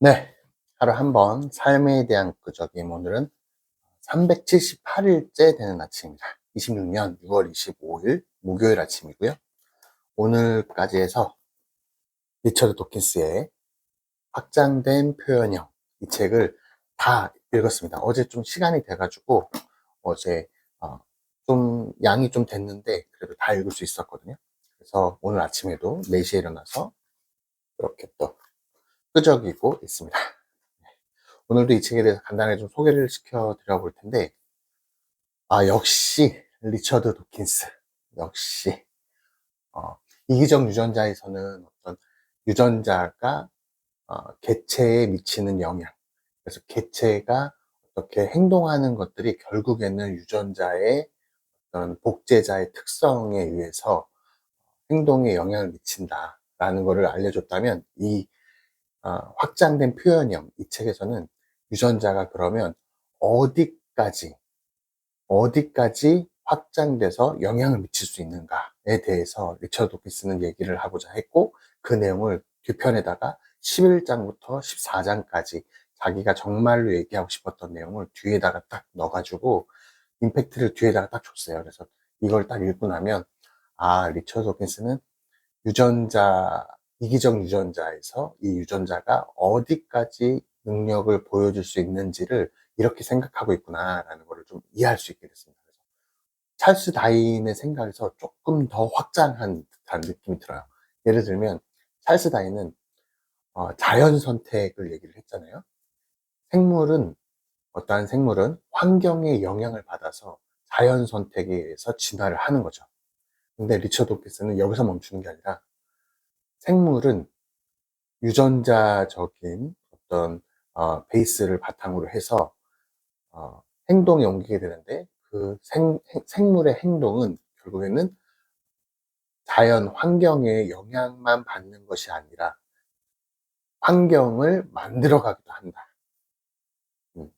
네. 하루 한 번 삶에 대한 끄적임. 오늘은 378일째 되는 아침입니다. 26년 6월 25일 목요일 아침이고요. 오늘까지 해서 리처드 도킨스의 확장된 표현형, 이 책을 다 읽었습니다. 어제 좀 시간이 돼가지고 어제 어, 좀 양이 좀 됐는데 그래도 다 읽을 수 있었거든요. 그래서 오늘 아침에도 4시에 일어나서 이렇게 또 끄적이고 있습니다. 오늘도 이 책에 대해서 간단하게 좀 소개를 시켜 드려 볼 텐데, 역시 리처드 도킨스. 역시 어, 이기적 유전자에서는 어떤 유전자가 개체에 미치는 영향, 그래서 개체가 어떻게 행동하는 것들이 결국에는 유전자의 어떤 복제자의 특성에 의해서 행동에 영향을 미친다라는 것을 알려줬다면, 이 확장된 표현형, 이 책에서는 유전자가 그러면 어디까지 어디까지 확장돼서 영향을 미칠 수 있는가에 대해서 리처드 도킨스는 얘기를 하고자 했고, 그 내용을 뒤편에다가 11장부터 14장까지 자기가 정말로 얘기하고 싶었던 내용을 뒤에다가 딱 넣어가지고 임팩트를 뒤에다가 딱 줬어요. 그래서 이걸 딱 읽고 나면, 리처드 도킨스는 유전자, 이기적 유전자에서 이 유전자가 어디까지 능력을 보여줄 수 있는지를 이렇게 생각하고 있구나라는 것을 좀 이해할 수 있게 됐습니다. 그래서 찰스 다윈의 생각에서 조금 더 확장한 듯한 느낌이 들어요. 예를 들면 찰스 다윈은 자연 선택을 얘기를 했잖아요. 생물은, 어떠한 생물은 환경의 영향을 받아서 자연 선택에 의해서 진화를 하는 거죠. 근데 리처드 호키스는 여기서 멈추는 게 아니라, 생물은 유전자적인 어떤 베이스를 바탕으로 해서 행동에 옮기게 되는데, 그 생물의 행동은 결국에는 자연 환경의 영향만 받는 것이 아니라 환경을 만들어 가기도 한다. 음,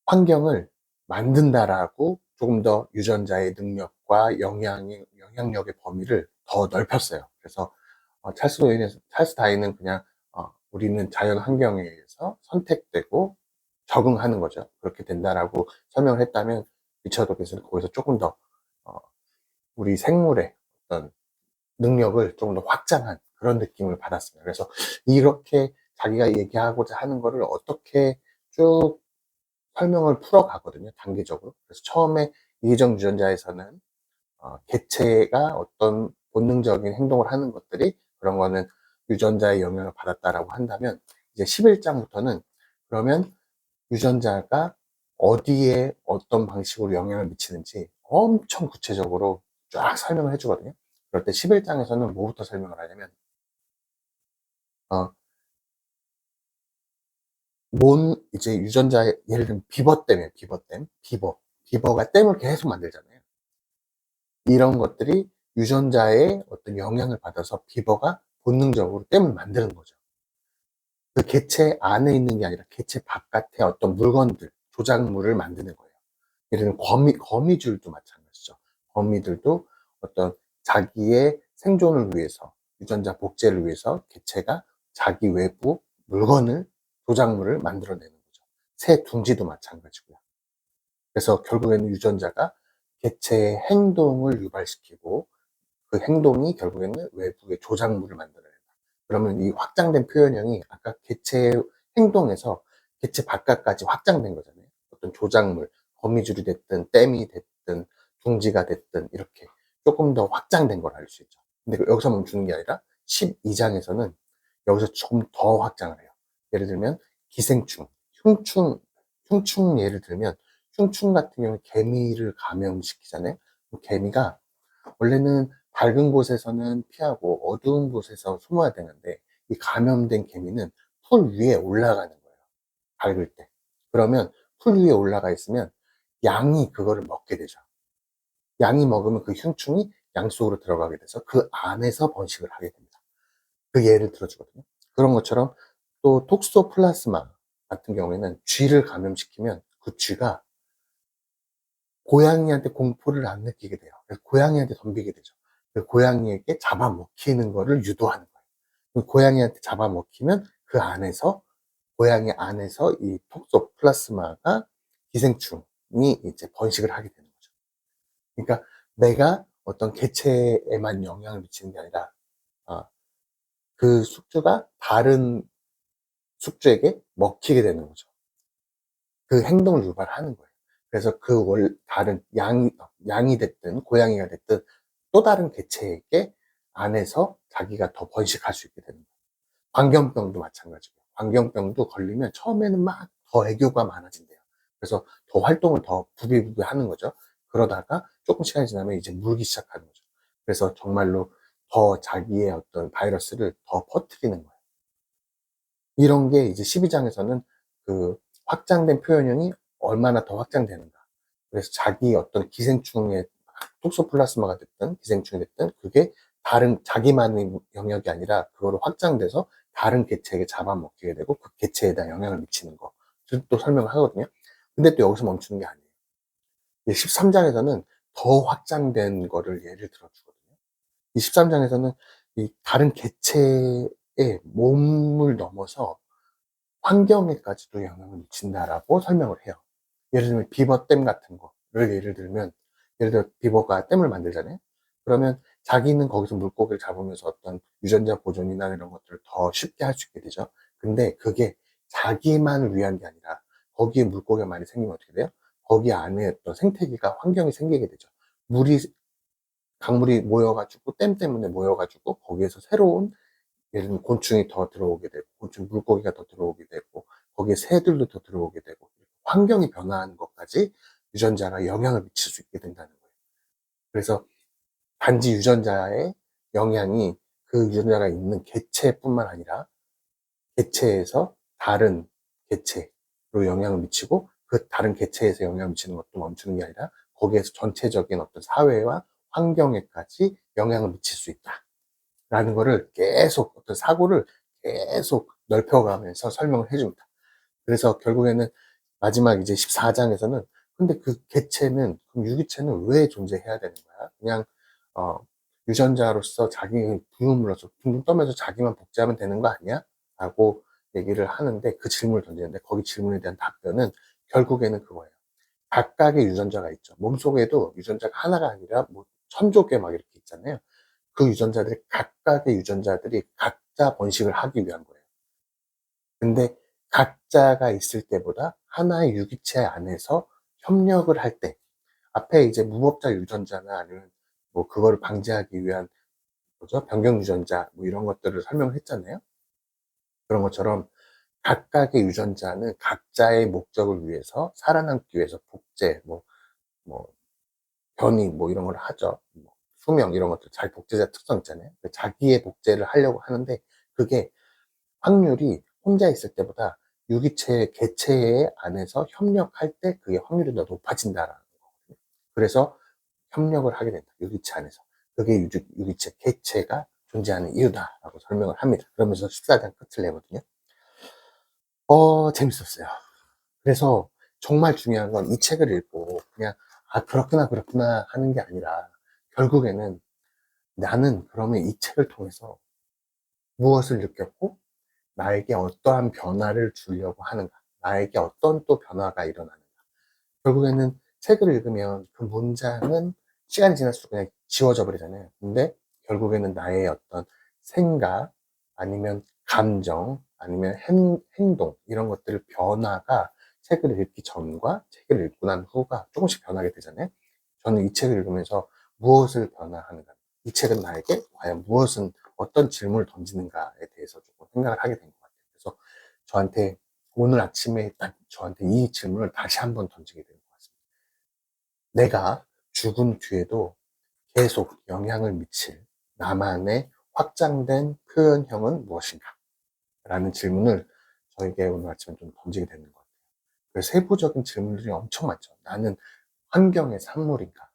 환경을 만든다라고 조금 더 유전자의 능력과 영향력의 범위를 더 넓혔어요. 그래서 찰스 다윈은 그냥 우리는 자연 환경에 의해서 선택되고 적응하는 거죠. 그렇게 된다라고 설명을 했다면, 리처드 도킨스는 거기서 조금 더 어, 우리 생물의 어떤 능력을 조금 더 확장한 그런 느낌을 받았습니다. 그래서 이렇게 자기가 얘기하고자 하는 거를 어떻게 쭉 설명을 풀어가거든요, 단계적으로. 그래서 처음에 이기적 유전자에서는 개체가 어떤 본능적인 행동을 하는 것들이, 그런 거는 유전자의 영향을 받았다라고 한다면, 이제 11장부터는 그러면 유전자가 어디에 어떤 방식으로 영향을 미치는지 엄청 구체적으로 쫙 설명을 해주거든요. 그럴 때 11장에서는 뭐부터 설명을 하냐면, 어, 이제 유전자, 예를 들면 비버가 댐을 계속 만들잖아요. 이런 것들이 유전자의 어떤 영향을 받아서 비버가 본능적으로 댐을 만드는 거죠. 그 개체 안에 있는 게 아니라 개체 바깥에 어떤 물건들, 조작물을 만드는 거예요. 예를 들면 거미줄도 마찬가지죠. 거미들도 어떤 자기의 생존을 위해서, 유전자 복제를 위해서 개체가 자기 외부 물건을, 조작물을 만들어내는 거죠. 새 둥지도 마찬가지고요. 그래서 결국에는 유전자가 개체의 행동을 유발시키고, 그 행동이 결국에는 외부의 조작물을 만들어낸다. 그러면 이 확장된 표현형이 아까 개체의 행동에서 개체 바깥까지 확장된 거잖아요. 어떤 조작물, 거미줄이 됐든 댐이 됐든 둥지가 됐든 이렇게 조금 더 확장된 걸 알 수 있죠. 근데 여기서 멈추는 게 아니라 12장에서는 여기서 조금 더 확장을 해요. 예를 들면 기생충, 흉충 예를 들면, 흉충 같은 경우는 개미를 감염시키잖아요. 개미가 원래는 밝은 곳에서는 피하고 어두운 곳에서 숨어야 되는데, 이 감염된 개미는 풀 위에 올라가는 거예요, 밝을 때. 그러면 풀 위에 올라가 있으면 양이 그거를 먹게 되죠. 양이 먹으면 그 흉충이 양 속으로 들어가게 돼서 그 안에서 번식을 하게 됩니다. 그 예를 들어주거든요. 그런 것처럼 또 톡소플라스마 같은 경우에는 쥐를 감염시키면 그 쥐가 고양이한테 공포를 안 느끼게 돼요. 그래서 고양이한테 덤비게 되죠. 고양이에게 잡아먹히는 거를 유도하는 거예요. 고양이한테 잡아먹히면 그 안에서, 고양이 안에서 이 톡소플라스마가 기생충이 이제 번식을 하게 되는 거죠. 그러니까 내가 어떤 개체에만 영향을 미치는 게 아니라, 아, 그 숙주가 다른 숙주에게 먹히게 되는 거죠. 그 행동을 유발하는 거예요. 그래서 그 다른 양이 됐든 고양이가 됐든 또 다른 개체에게 안에서 자기가 더 번식할 수 있게 되는 거예요. 광견병도 마찬가지고, 광견병도 걸리면 처음에는 막 더 애교가 많아진대요. 그래서 더 활동을 더 부비부비 하는 거죠. 그러다가 조금 시간이 지나면 이제 물기 시작하는 거죠. 그래서 정말로 더 자기의 어떤 바이러스를 더 퍼뜨리는 거예요. 이런 게 이제 12장에서는 그 확장된 표현형이 얼마나 더 확장되는가. 그래서 자기 어떤 기생충의 톡소플라스마가 됐든 기생충이 됐든 그게 다른 자기만의 영역이 아니라 그거로 확장돼서 다른 개체에게 잡아먹히게 되고 그 개체에 대한 영향을 미치는 거. 또 설명을 하거든요. 근데 또 여기서 멈추는 게 아니에요. 13장에서는 더 확장된 거를 예를 들어주거든요. 이 13장에서는 이 다른 개체의 몸을 넘어서 환경에까지도 영향을 미친다라고 설명을 해요. 예를 들면 비버댐 같은 거를 예를 들면, 예를 들어 비버가 댐을 만들잖아요. 그러면 자기는 거기서 물고기를 잡으면서 어떤 유전자 보존이나 이런 것들을 더 쉽게 할 수 있게 되죠. 근데 그게 자기만을 위한 게 아니라 거기에 물고기가 많이 생기면 어떻게 돼요? 거기 안에 어떤 생태계가 환경이 생기게 되죠. 물이 강물이 모여가지고 댐 때문에 모여가지고 거기에서 새로운, 예를 들면 곤충이 더 들어오게 되고, 곤충 물고기가 더 들어오게 되고, 거기에 새들도 더 들어오게 되고, 환경이 변화하는 것까지 유전자가 영향을 미칠 수 있게 된다는 거예요. 그래서 단지 유전자의 영향이 그 유전자가 있는 개체뿐만 아니라 개체에서 다른 개체로 영향을 미치고, 그 다른 개체에서 영향을 미치는 것도 멈추는 게 아니라 거기에서 전체적인 어떤 사회와 환경에까지 영향을 미칠 수 있다. 라는 거를 계속 어떤 사고를 계속 넓혀가면서 설명을 해줍니다. 그래서 결국에는 마지막 이제 14장에서는 근데 그 개체는, 그럼 유기체는 왜 존재해야 되는 거야? 그냥 어, 유전자로서 자기 부음으로서 둥둥 떠면서 자기만 복제하면 되는 거 아니야? 라고 얘기를 하는데, 그 질문을 던지는데 거기 질문에 대한 답변은 결국에는 그거예요. 각각의 유전자가 있죠. 몸속에도 유전자가 하나가 아니라 뭐 천조 개 막 이렇게 있잖아요. 그 유전자들이, 각각의 유전자들이 각자 번식을 하기 위한 거예요. 근데 각자가 있을 때보다 하나의 유기체 안에서 협력을 할 때, 앞에 이제 무법자 유전자나 아니면 뭐 그거를 방지하기 위한 뭐죠? 변경 유전자 뭐 이런 것들을 설명을 했잖아요. 그런 것처럼 각각의 유전자는 각자의 목적을 위해서 살아남기 위해서 복제, 뭐 변이 뭐 이런 걸 하죠. 뭐 수명 이런 것들, 자기 복제자 특성 있잖아요. 자기의 복제를 하려고 하는데 그게 확률이 혼자 있을 때보다 유기체, 개체 안에서 협력할 때 그게 확률이 더 높아진다라는 거거든요. 그래서 협력을 하게 된다. 유기체 안에서. 그게 유기체, 개체가 존재하는 이유다라고 설명을 합니다. 그러면서 14장 끝을 내거든요. 재밌었어요. 그래서 정말 중요한 건 이 책을 읽고 그냥 그렇구나 그렇구나 하는 게 아니라, 결국에는 나는 그러면 이 책을 통해서 무엇을 느꼈고 나에게 어떠한 변화를 주려고 하는가, 나에게 어떤 또 변화가 일어나는가. 결국에는 책을 읽으면 그 문장은 시간이 지날수록 그냥 지워져 버리잖아요. 근데 결국에는 나의 어떤 생각, 아니면 감정, 아니면 행동, 이런 것들을 변화가 책을 읽기 전과 책을 읽고 난 후가 조금씩 변하게 되잖아요. 저는 이 책을 읽으면서 무엇을 변화하는가, 이 책은 나에게 과연 무엇은, 어떤 질문을 던지는가에 대해서 조금 생각을 하게 된 것 같아요. 그래서 저한테 오늘 아침에 딱 저한테 이 질문을 다시 한번 던지게 된 것 같습니다. 내가 죽은 뒤에도 계속 영향을 미칠 나만의 확장된 표현형은 무엇인가? 라는 질문을 저에게 오늘 아침에 좀 던지게 되는 것 같아요. 그 세부적인 질문들이 엄청 많죠. 나는 환경의 산물인가?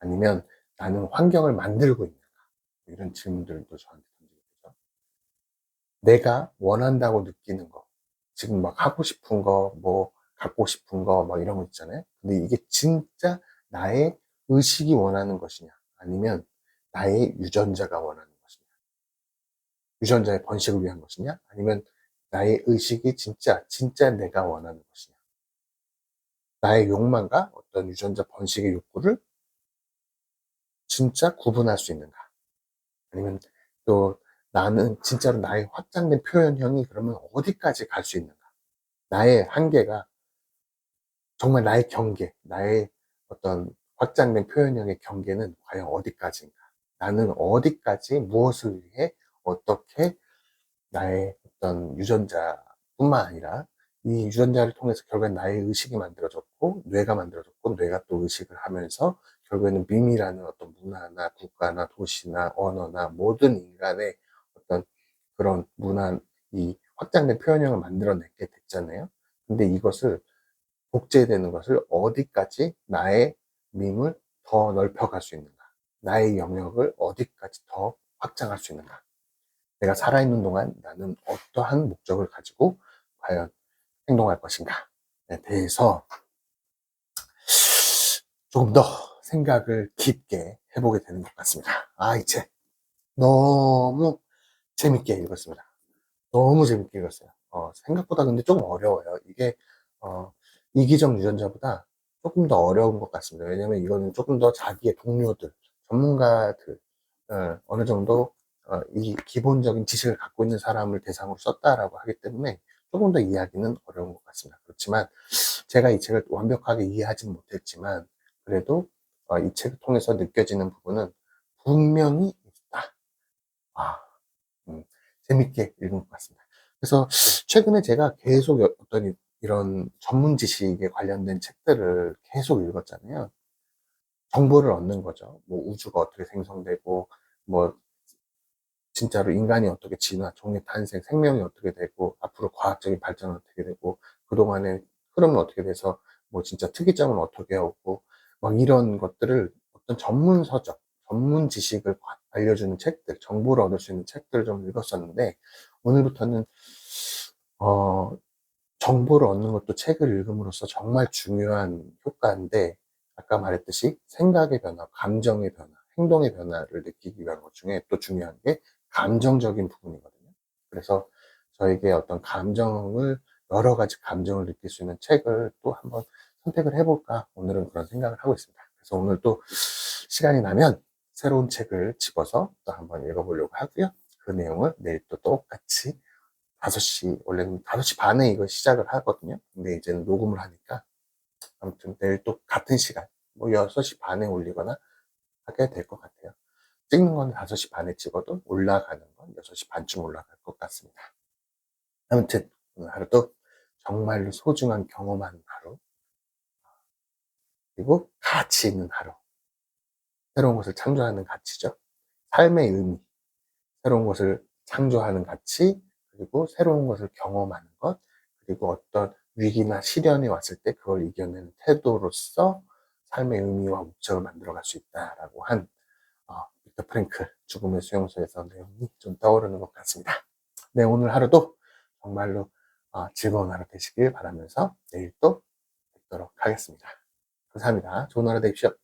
아니면 나는 환경을 만들고 있는가? 이런 질문들도 저한테 던지게 되죠. 내가 원한다고 느끼는 거, 지금 막 하고 싶은 거, 뭐 갖고 싶은 거, 막 이런 거 있잖아요. 근데 이게 진짜 나의 의식이 원하는 것이냐, 아니면 나의 유전자가 원하는 것이냐. 유전자의 번식을 위한 것이냐? 아니면 나의 의식이 진짜 내가 원하는 것이냐? 나의 욕망과 어떤 유전자 번식의 욕구를 진짜 구분할 수 있는가? 아니면 또 나는 진짜로 나의 확장된 표현형이 그러면 어디까지 갈 수 있는가? 나의 한계가 정말 나의 경계, 나의 어떤 확장된 표현형의 경계는 과연 어디까지인가? 나는 어디까지 무엇을 위해 어떻게 나의 어떤 유전자뿐만 아니라 이 유전자를 통해서 결국엔 나의 의식이 만들어졌고 뇌가 만들어졌고 뇌가 또 의식을 하면서 결국에는 미미라는 어떤 문화나 국가나 도시나 언어나 모든 인간의 어떤 그런 문화, 이 확장된 표현형을 만들어내게 됐잖아요. 근데 이것을 복제되는 것을 어디까지 나의 밈을 더 넓혀갈 수 있는가? 나의 영역을 어디까지 더 확장할 수 있는가? 내가 살아있는 동안 나는 어떠한 목적을 가지고 과연 행동할 것인가에 대해서 조금 더 생각을 깊게 해보게 되는 것 같습니다. 이 책 너무 재밌게 읽었습니다. 너무 재밌게 읽었어요. 생각보다 근데 조금 어려워요. 이게 이기적 유전자보다 조금 더 어려운 것 같습니다. 왜냐면 이거는 조금 더 자기의 동료들, 전문가들, 어느 정도 이 기본적인 지식을 갖고 있는 사람을 대상으로 썼다라고 하기 때문에 조금 더 이해하기는 어려운 것 같습니다. 그렇지만 제가 이 책을 완벽하게 이해하지는 못했지만 그래도 이 책을 통해서 느껴지는 부분은 분명히 있다. 아, 음, 재밌게 읽은 것 같습니다. 그래서 최근에 제가 계속 어떤 이런 전문 지식에 관련된 책들을 계속 읽었잖아요. 정보를 얻는 거죠. 뭐 우주가 어떻게 생성되고, 뭐 진짜로 인간이 어떻게 진화, 종의 탄생, 생명이 어떻게 되고, 앞으로 과학적인 발전은 어떻게 되고, 그동안의 흐름은 어떻게 돼서, 뭐 진짜 특이점은 어떻게 오고, 막 이런 것들을 어떤 전문 서적, 전문 지식을 알려주는 책들, 정보를 얻을 수 있는 책들을 좀 읽었었는데, 오늘부터는, 어, 정보를 얻는 것도 책을 읽음으로써 정말 중요한 효과인데, 아까 말했듯이 생각의 변화, 감정의 변화, 행동의 변화를 느끼기 위한 것 중에 또 중요한 게 감정적인 부분이거든요. 그래서 저에게 어떤 감정을, 여러 가지 감정을 느낄 수 있는 책을 또 한번 선택을 해볼까, 오늘은 그런 생각을 하고 있습니다. 그래서 오늘 또 시간이 나면 새로운 책을 집어서 또 한번 읽어보려고 하고요. 그 내용을 내일 또 똑같이 5시, 원래는 5시 반에 이거 시작을 하거든요. 근데 이제는 녹음을 하니까, 아무튼 내일 또 같은 시간, 뭐 6시 반에 올리거나 하게 될 것 같아요. 찍는 건 5시 반에 찍어도 올라가는 건 6시 반쯤 올라갈 것 같습니다. 아무튼 오늘 하루도 정말로 소중한 경험하는 하루, 그리고 가치 있는 하루, 새로운 것을 창조하는 가치죠. 삶의 의미, 새로운 것을 창조하는 가치, 그리고 새로운 것을 경험하는 것, 그리고 어떤 위기나 시련이 왔을 때 그걸 이겨내는 태도로서 삶의 의미와 목적을 만들어갈 수 있다라고 한 빅터 프랭클 죽음의 수용소에서 내용이 좀 떠오르는 것 같습니다. 네, 오늘 하루도 정말로 즐거운 하루 되시길 바라면서 내일 또 뵙도록 하겠습니다. 감사합니다. 좋은 하루 되십시오.